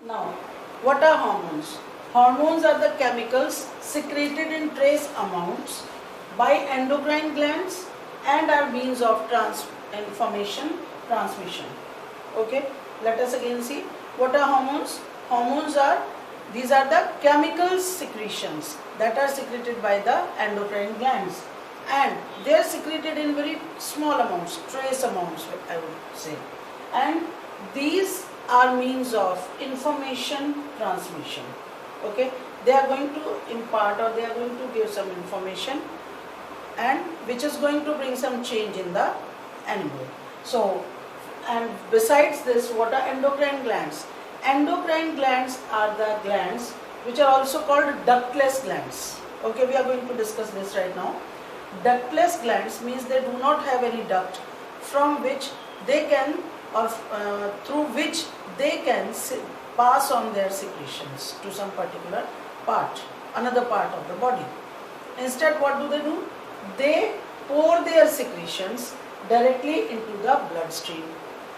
Now, what are hormones? Hormones are the chemicals secreted in trace amounts by endocrine glands and are means of information transmission. Okay, let us again see what are hormones. These are the chemical secretions that are secreted by the endocrine glands, and they are secreted in very small amounts, trace amounts I would say, and these are means of information transmission. Okay, they are going to impart or they are going to give some information, and which is going to bring some change in the animal. So, and besides this, what are endocrine glands? Endocrine glands are the glands which are also called ductless glands. Okay, we are going to discuss this right now. Ductless glands means they do not have any duct from which they can or through which they can pass on their secretions to some particular part, another part of the body. Instead, what do? They pour their secretions directly into the bloodstream.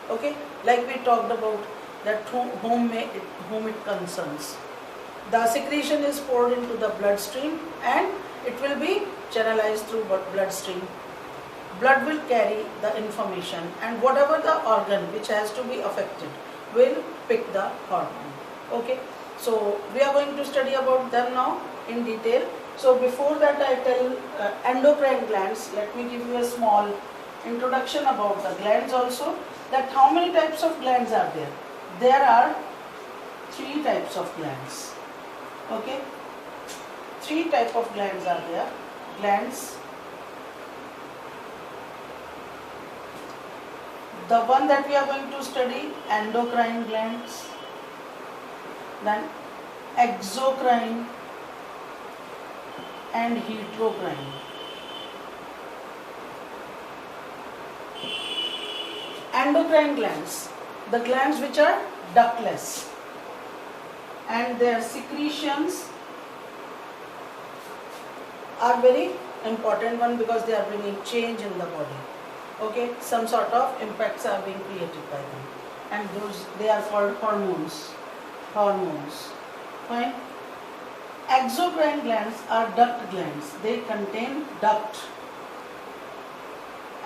Okay, like we talked about that whom it concerns. The secretion is poured into the bloodstream and it will be channelized through bloodstream. Blood will carry the information, and whatever the organ which has to be affected will pick the hormone. Okay, so we are going to study about them now in detail. So before that I tell endocrine glands, let me give you a small introduction about the glands also, that how many types of glands are there. There are 3 types of glands. Okay, 3 types of glands are there. Glands, the one that we are going to study, endocrine glands, then exocrine and heterocrine. Endocrine glands, the glands which are ductless, and their secretions are very important one because they are bringing change in the body. Okay, some sort of impacts are being created by them, and they are called hormones. Fine. Exocrine glands are duct glands. They contain duct,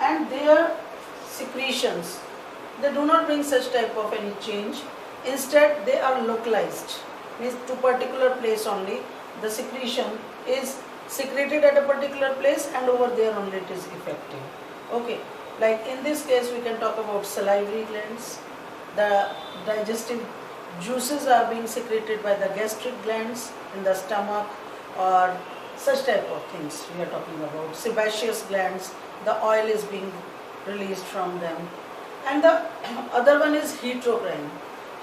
and their secretions, they do not bring such type of any change. Instead, they are localized, means to particular place only. The secretion is secreted at a particular place, and over there only it is effective. Okay, like in this case we can talk about salivary glands. The digestive juices are being secreted by the gastric glands in the stomach, or such type of things we are talking about. Sebaceous glands, the oil is being released from them. And the other one is heterocrine.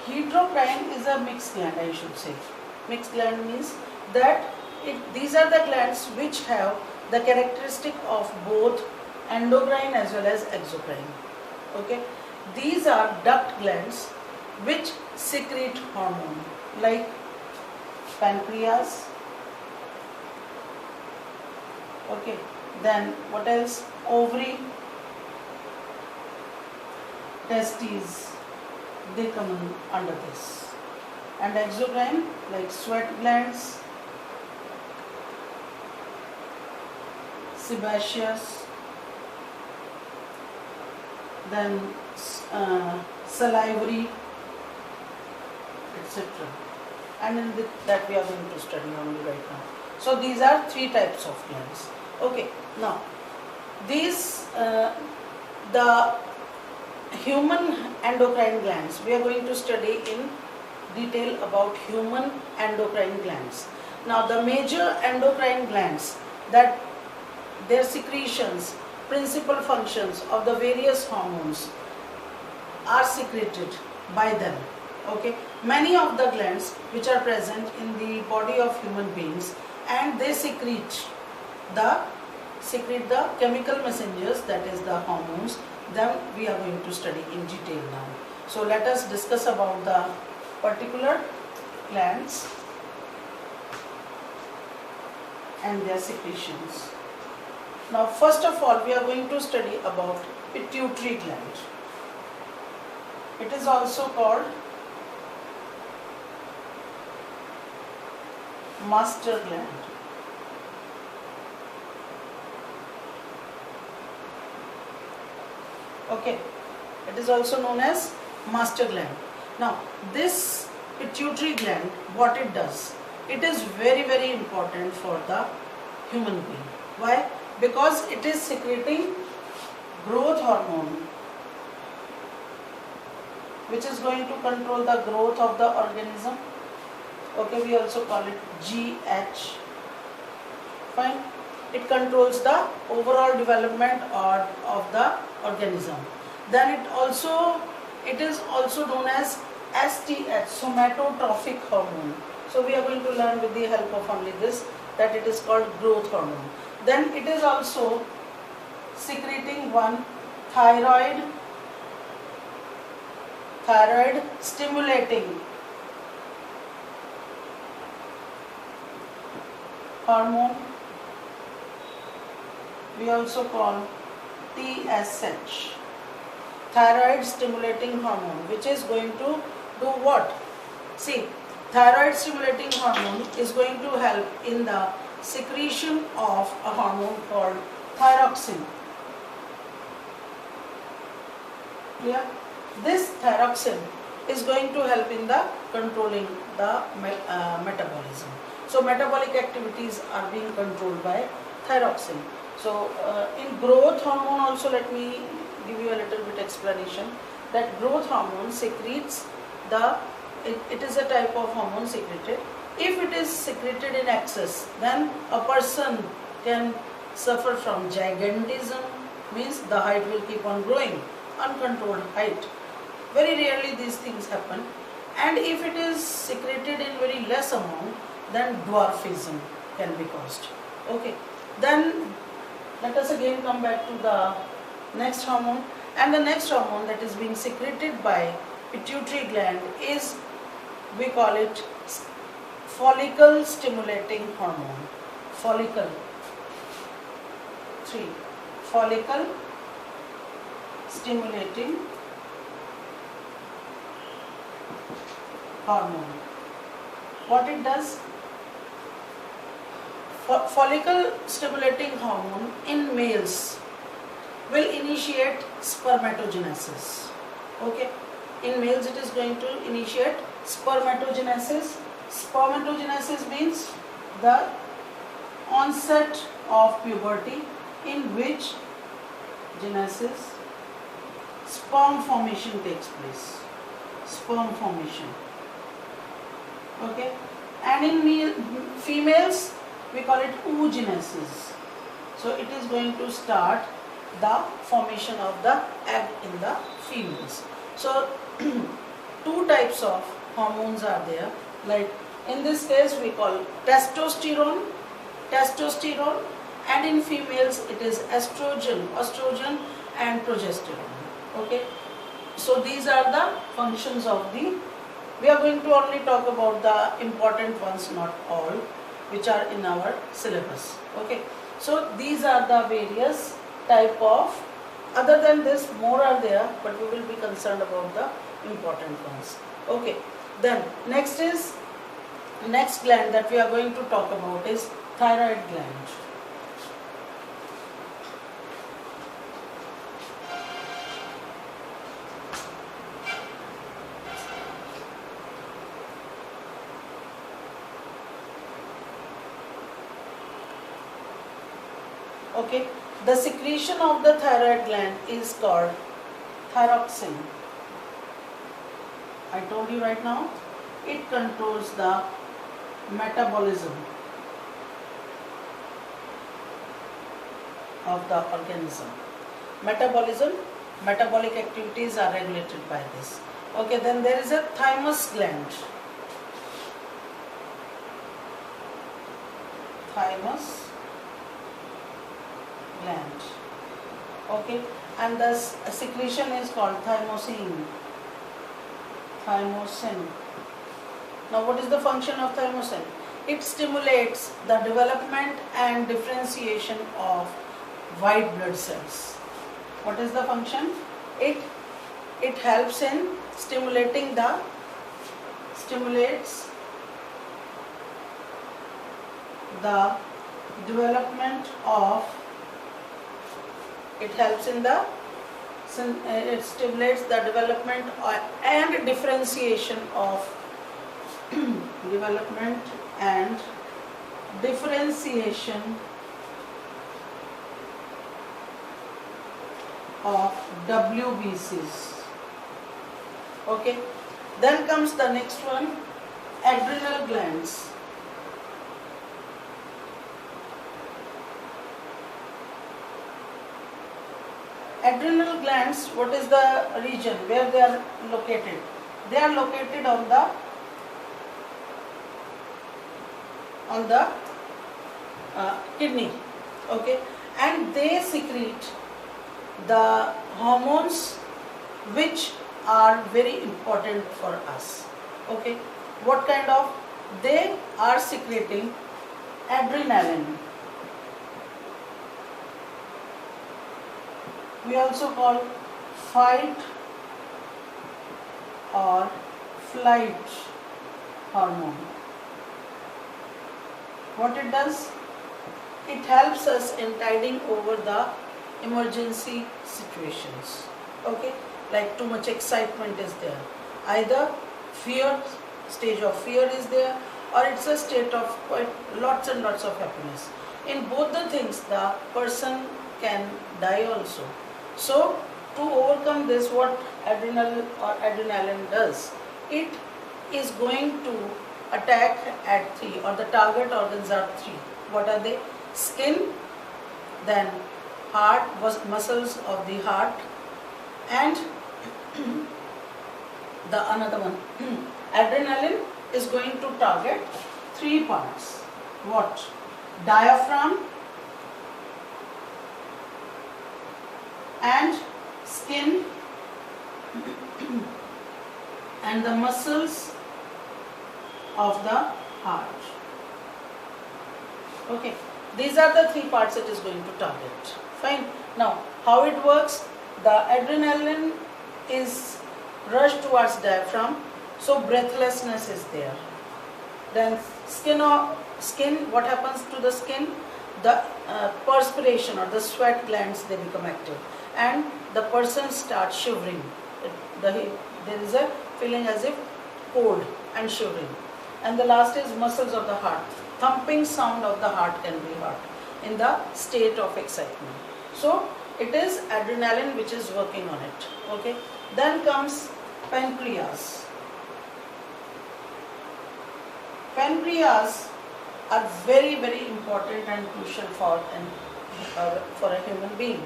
Heterocrine is a mixed gland, I should say. Mixed gland means that these are the glands which have the characteristic of both endocrine as well as exocrine. Okay, these are duct glands which secrete hormone, like pancreas. Okay, then what else? Ovary, testes, they come under this. And exocrine, like sweat glands, sebaceous, then salivary, etc. And in that we are going to study only right now. So these are 3 types of glands. Okay, now these the human endocrine glands, we are going to study in detail about human endocrine glands. Now the major endocrine glands, that their secretions, principal functions of the various hormones are secreted by them. Okay, many of the glands which are present in the body of human beings, and they secrete the chemical messengers, that is the hormones. Then we are going to study in detail now. So let us discuss about the particular glands and their secretions. Now first of all we are going to study about pituitary gland. It is also called master gland. Okay, it is also known as master gland. Now this pituitary gland, what it does, it is very very important for the human being. Why? Because it is secreting growth hormone, which is going to control the growth of the organism. Okay, we also call it GH. Fine. It controls the overall development of the organism. Then it is also known as STH, somatotrophic hormone. So we are going to learn with the help of only this that it is called growth hormone. Then it is also secreting one thyroid stimulating hormone. We also call TSH, thyroid stimulating hormone, which is going to do what? See, thyroid stimulating hormone is going to help in the secretion of a hormone called thyroxine. Clear? This thyroxine is going to help in the controlling the metabolism. So metabolic activities are being controlled by thyroxine. So in growth hormone also, let me give you a little bit explanation that growth hormone secretes it is a type of hormone secreted. If it is secreted in excess, then a person can suffer from gigantism, means the height will keep on growing, uncontrolled height. Very rarely these things happen. And if it is secreted in very less amount, then dwarfism can be caused. Okay, then let us again come back to the next hormone. And the next hormone that is being secreted by pituitary gland is, we call it follicle stimulating hormone. Follicle stimulating hormone. What it does? Follicle stimulating hormone in males will initiate spermatogenesis. Okay, in males it is going to initiate spermatogenesis. Spermatogenesis means the onset of puberty, in which genesis, sperm formation takes place. Sperm formation. Okay, and in females we call it oogenesis. So it is going to start the formation of the egg in the females. So two types of hormones are there. Like in this case we call testosterone, and in females it is estrogen and progesterone. Okay, so these are the functions of the. We are going to only talk about the important ones, not all, which are in our syllabus. Okay, so these are the various type of. Other than this, more are there, but we will be concerned about the important ones. Okay, then next gland that we are going to talk about is thyroid gland. Okay, the secretion of the thyroid gland is called thyroxine. I told you right now, it controls the metabolism of the organism. Metabolic activities are regulated by this. Okay, then there is a thymus gland. Thymus gland. Okay, and the secretion is called thymosin. Now what is the function of thymosin? It stimulates the development and differentiation of white blood cells. What is the function? It helps in stimulates the development of, it helps in the, it stimulates the development and differentiation of development and differentiation of WBCs. Okay, then comes the next one, adrenal glands. Adrenal glands, what is the region where they are located? They are located on the kidney, okay, and they secrete the hormones which are very important for us. Okay, what kind of? They are secreting adrenaline. We also call fight or flight hormone. What it does? It helps us in tiding over the emergency situations. Okay, like too much excitement is there, either fear, stage of fear is there, or it's a state of quite lots and lots of happiness. In both the things, the person can die also. So to overcome this, what adrenal or adrenaline does, it is going to attack at three, or the target organs are three. What are they? Skin, then heart, muscles of the heart, and the another one. Adrenaline is going to target three parts. What? Diaphragm and skin and the muscles of the heart. Okay, these are the three parts it is going to target. Fine. Now, how it works? The adrenaline is rushed towards diaphragm, so breathlessness is there. Then skin, what happens to the skin? The perspiration or the sweat glands, they become active, and the person starts shivering. There is a feeling as if cold and shivering. And the last is muscles of the heart. Thumping sound of the heart can be heard in the state of excitement. So it is adrenaline which is working on it. Okay. Then comes pancreas. Pancreas are very, very important and crucial for a human being.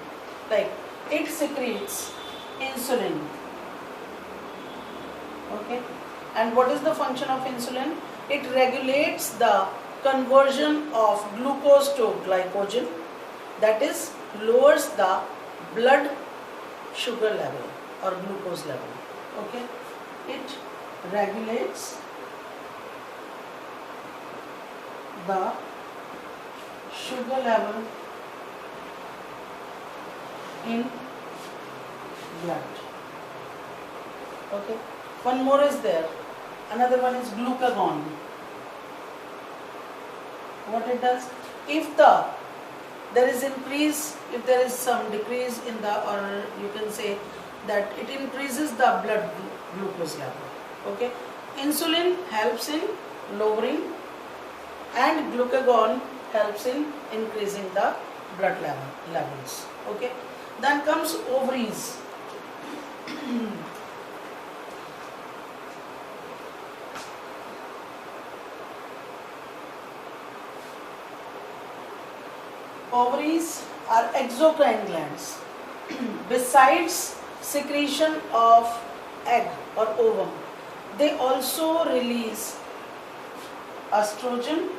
Like, it secretes insulin. Okay. And what is the function of insulin? It regulates the conversion of glucose to glycogen, that is, lowers the blood sugar level or glucose level. Okay. It regulates the sugar level in blood. Okay. One more is there. Another one is glucagon. What it does? If there is increase, if there is some decrease in the, or you can say that it increases the blood glucose level. Okay. Insulin helps in lowering, and glucagon helps in increasing the blood levels. Okay. Then comes ovaries. Ovaries are exocrine glands. Besides secretion of egg or ovum, they also release estrogen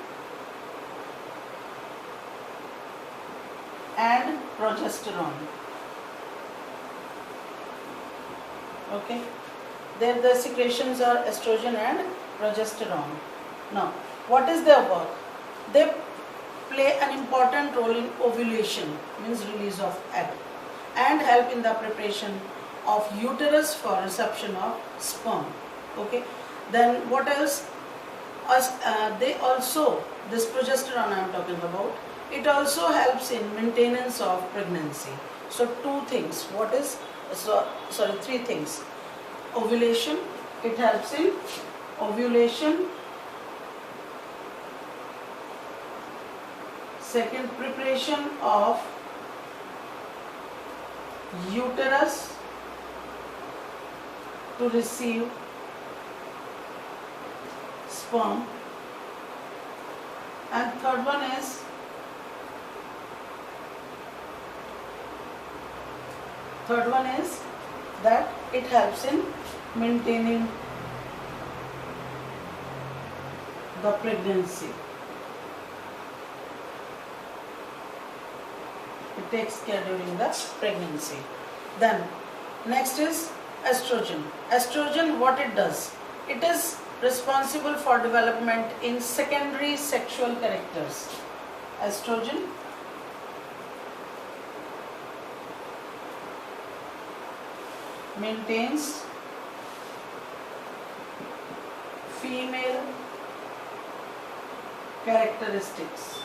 and progesterone. Okay, there the secretions are estrogen and progesterone. Now, what is their work? They play an important role in ovulation, means release of egg, and help in the preparation of uterus for reception of sperm. Okay. Then what else? they also, this progesterone I am talking about, it also helps in maintenance of pregnancy. So two things, three things. Ovulation, it helps in ovulation. Second, preparation of uterus to receive sperm, and third one is that it helps in maintaining the pregnancy. It takes care during the pregnancy. Then next is estrogen. Estrogen, what it does? It is responsible for development in secondary sexual characters. Estrogen maintains female characteristics,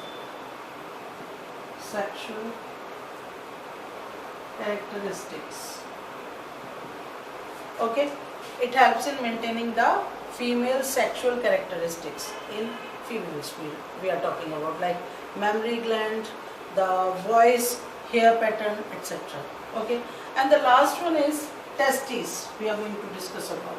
sexual characteristics. Okay, it helps in maintaining the female sexual characteristics in females. We are talking about like mammary gland, the voice, hair pattern, etc. Okay, and the last one is testes. We are going to discuss about.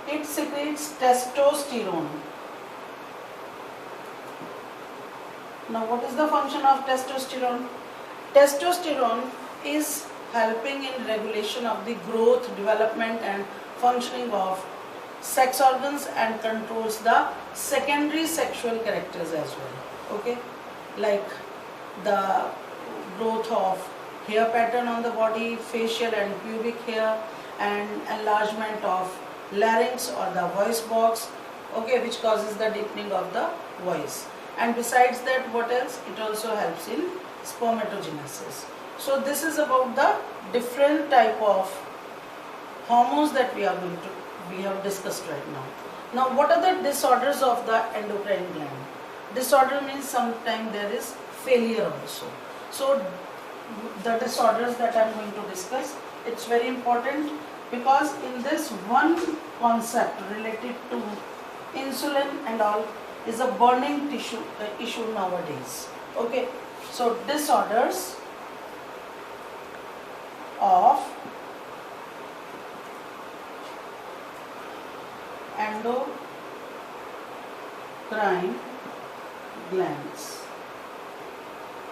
It secretes testosterone. Now, what is the function of testosterone? Testosterone is helping in regulation of the growth, development and functioning of sex organs and controls the secondary sexual characters as well. Okay, like the growth of hair pattern on the body, facial and pubic hair, and enlargement of larynx or the voice box, okay, which causes the deepening of the voice. And besides that, what else? It also helps in spermatogenesis. So this is about the different type of hormones that we have discussed right now. Now, what are the disorders of the endocrine gland? Disorder means sometimes there is failure also. So the disorders that I am going to discuss, it's very important, because in this one concept related to insulin and all is a burning issue nowadays. Okay, so disorders of endocrine glands.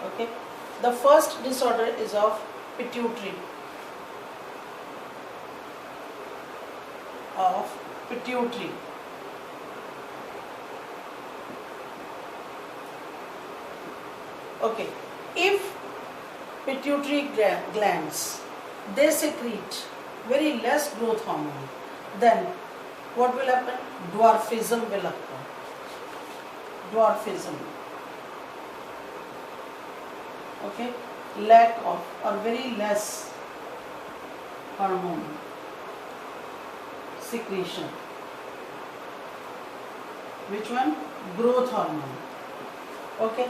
Okay, the first disorder is of pituitary. Okay, if pituitary glands, they secrete very less growth hormone, then what will happen? Dwarfism will occur. Dwarfism. Okay, lack of or very less hormone secretion. Which one? Growth hormone. Okay,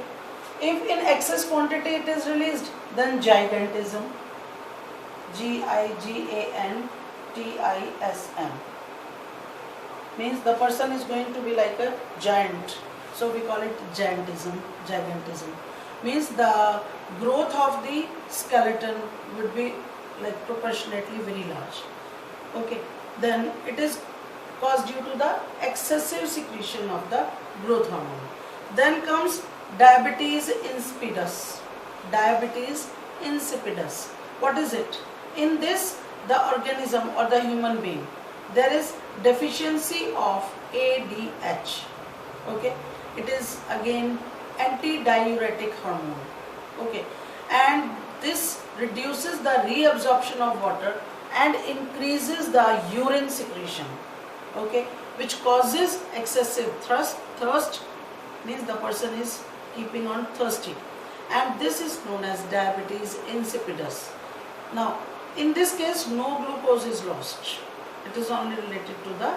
if in excess quantity it is released, then gigantism. Gigantism means the person is going to be like a giant, so we call it gigantism. Gigantism means the growth of the skeleton would be like proportionately very large. Okay, then it is caused due to the excessive secretion of the growth hormone. Then comes diabetes insipidus. Diabetes insipidus. What is it? In this, the organism or the human being, there is deficiency of ADH. Okay, it is again antidiuretic hormone. Okay, and this reduces the reabsorption of water and increases the urine secretion. Okay, which causes excessive thirst means the person is keeping on thirsty, and this is known as diabetes insipidus. Now, In this case, no glucose is lost. It is only related to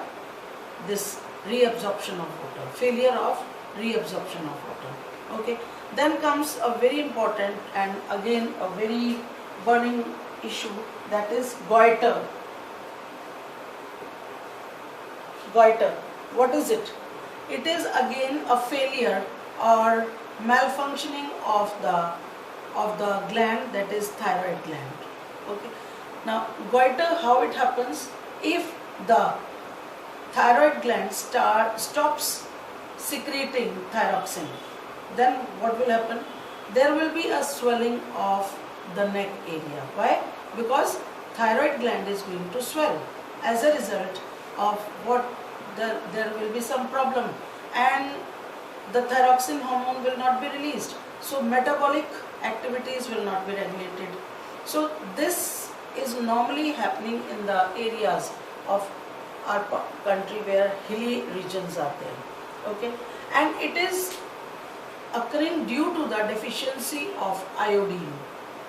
this reabsorption of water, failure of reabsorption of water. Okay. Then comes a very important and again a very burning issue, that is goiter. Goiter. What is it? It is again a failure or malfunctioning of the gland, that is thyroid gland. Okay. Now goiter, how it happens? If the thyroid gland stops secreting thyroxine, then what will happen? There will be a swelling of the neck area. Why? Because thyroid gland is going to swell. As a result of what, there will be some problem and the thyroxine hormone will not be released. So metabolic activities will not be regulated. So this is normally happening in the areas of our country where hilly regions are there. Okay, and it is occurring due to the deficiency of iodine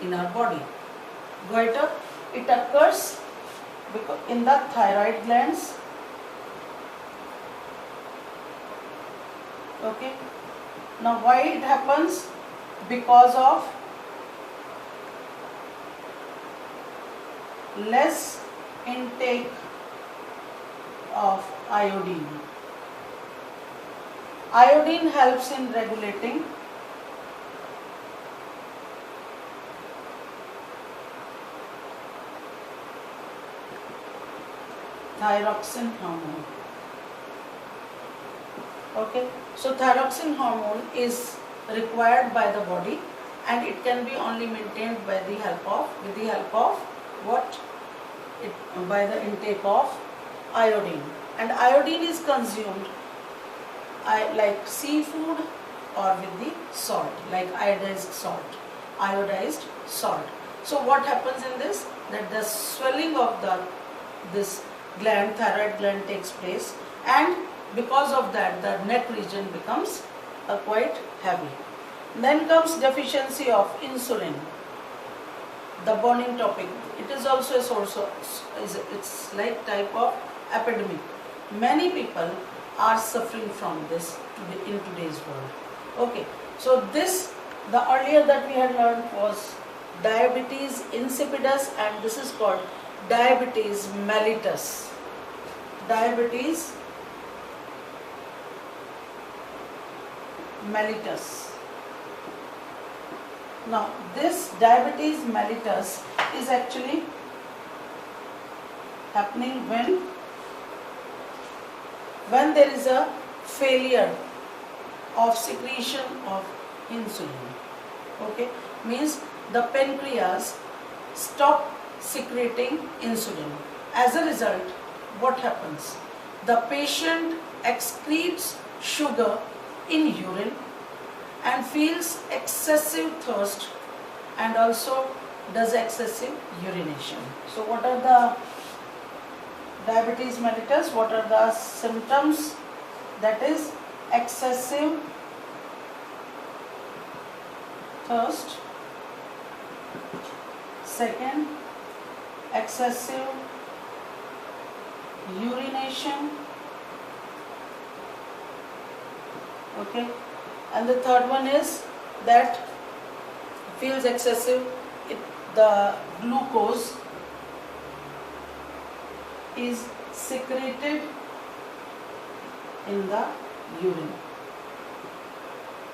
in our body. Goiter, it occurs in the thyroid glands. Okay, now why it happens? Because of less intake of iodine. Iodine helps in regulating thyroxine hormone. Okay, so thyroxine hormone is required by the body and it can be only maintained by the help of what? By the intake of iodine. And iodine is consumed like seafood or with the salt, like iodized salt. So what happens in this? That the swelling of this gland, thyroid gland, takes place, and because of that the neck region becomes quite heavy. Then comes deficiency of insulin, the burning topic. It is also a source of, it's like type of epidemic. Many people are suffering from this in today's world. Okay, so this, the earlier that we had learned was diabetes insipidus, and this is called diabetes mellitus. Diabetes mellitus. Now this diabetes mellitus is actually happening when there is a failure of secretion of insulin. Okay, means the pancreas stop secreting insulin. As a result, what happens? The patient excretes sugar in urine and feels excessive thirst and also does excessive urination. So what are the diabetes mellitus? What are the symptoms? That is excessive thirst. Second, excessive urination. Okay, and the third one is that feels excessive, the glucose is secreted in the urine,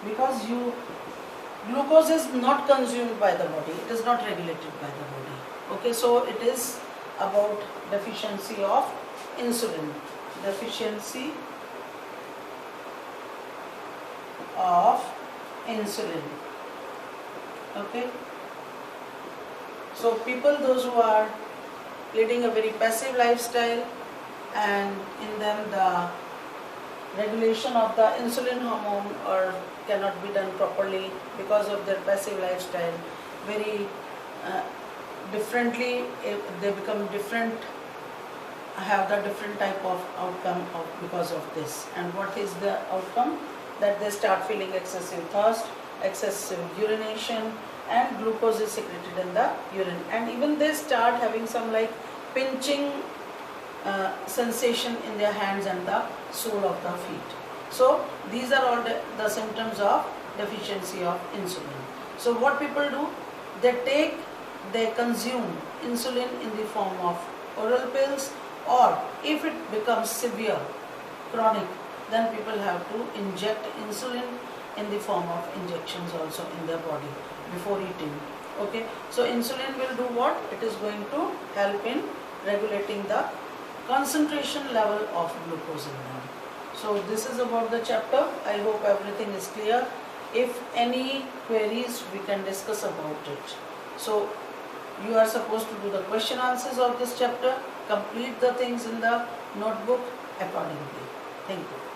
because glucose is not consumed by the body, it is not regulated by the body. Okay, so it is about deficiency of insulin, deficiency of insulin. Okay, so people, those who are leading a very passive lifestyle and in them the regulation of the insulin hormone or cannot be done properly because of their passive lifestyle, very differently they become different, have the different type of outcome because of this. And what is the outcome? That they start feeling excessive thirst, excessive urination, and glucose is secreted in the urine, and even they start having some like pinching sensation in their hands and the sole of the feet. So these are all the symptoms of deficiency of insulin. So what people do, they consume insulin in the form of oral pills, or if it becomes severe, chronic, then people have to inject insulin in the form of injections also in their body before eating. Okay, so insulin will do what? It is going to help in regulating the concentration level of glucose in them. So this is about the chapter. I hope everything is clear. If any queries, we can discuss about it. So you are supposed to do the question answers of this chapter, complete the things in the notebook accordingly. Thank you.